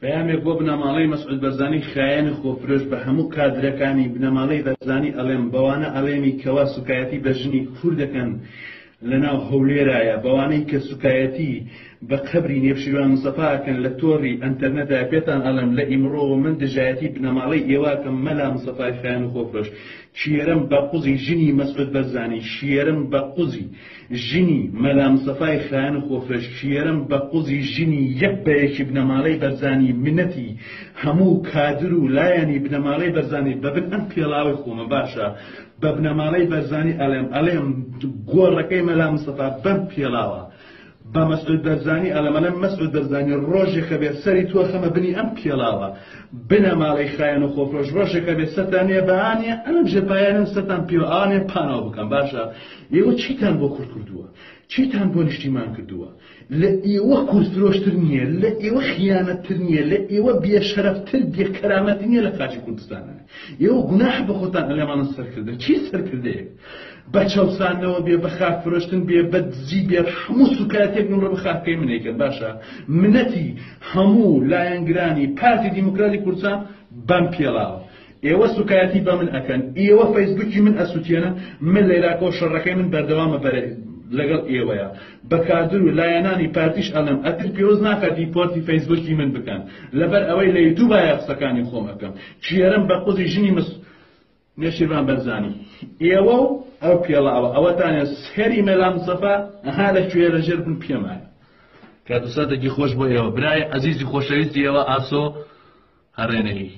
پەیامێک بۆ بنەماڵەی مەسعود بەرزانی خایەنی خۆفرۆش بە هەموو کادرەکانی بنەماڵەی بەرزانی ئەڵێم بەوانە ئەڵێمی کەوا سوکایەتی بە ژنی کوردەکەن لەناو هەولێرایە بەوانەی کە سوکایەتی بە قەبری نێفشیروان مستەفاکەن لە تۆڕی ئەنتەرنەتە پێتان ئەڵێم لە ئیمڕۆ من دژایەتی بنەماڵەی ئێواکەم مەلا مستەفای خایەن و خۆفرۆش شیێرم بە قوزی ژنی مەسعود بەرزانی شیێرم بە قوزی ژنی مەلا مستەفای خایەن و خۆفرۆش شیێرم بە قوزی ژنی یەک بەیەکی بنەماڵەی بەرزانی منەتی هەموو کادر و لایەنی بنەماڵەی بەرزانی بەبن ئەم پێڵاوی خۆمە باشە بە بنەماڵەی بەرزانی ئەڵێم گۆڕەکەی مەلا مستەفا بەم پێڵاوە بە مەسعود بەرزانی ئەڵەمەلەم مەسعود بەرزانی ڕۆژێکە بێت سەری تۆ خەمە بنی ئەم پێڵاوە بنەماڵەی خایەن و خۆفرۆش ڕۆژێکە بێت سەتانێ بەهانێ ئەم ژێپایانم سەتان پێوانێ پانەوە بکەم باشە ئێوە چیتان بۆ کورد کردووە چیتان بۆ نیشتیمان کردووە لە ئێوە کورتفرۆشتر نییە لە ئێوە خیانەتتر نییە لە ئێوە بێشەرەفتر بێکەرامەت نییە لە خاچی کوردستانە ئێوە گوناح بە خۆتان ئەلێمانە سەرکردن چی سەرکردەیە بە چاوسانەوە بێ بە خاک فرۆشتن بێ بە دزی بێ هەموو سوکاتێک من ڕۆ بە خاکەی منێکن باشە منەتی هەموو لایەنگرانی پارتی دیموکراتی کوردستان بەم پێڵاوە ئێوە سوکایەتی بە من ئەکەن ئێوە فەیسبوکی من ئەسووتێنە من لە عێراقۆ شەڕەکەی من بەردەوامە بەرە لەگەڵ ئێوەیە بە کادر و لایەنانی پارتیش ئەڵێم ئەتر پێوەست ناکات دیپۆرتی فەیسبوکی من بکەن لەبەر ئەوەی لە یوتیوبایە قسەکانی خۆم ئەکەم چیێرم بە قوزی ژنی نێشیروان بەرزانی ئێوە و ئەو پێڵاوە ئەوەتانە سێری مەلا مستەفا ئەها لەکوێ لەژێر بن پێمایە کاتوساتێکی خۆش بۆ ئێوە برای عەزیزی خۆشەویستی ئێوە ئاسۆ هەڕێنەری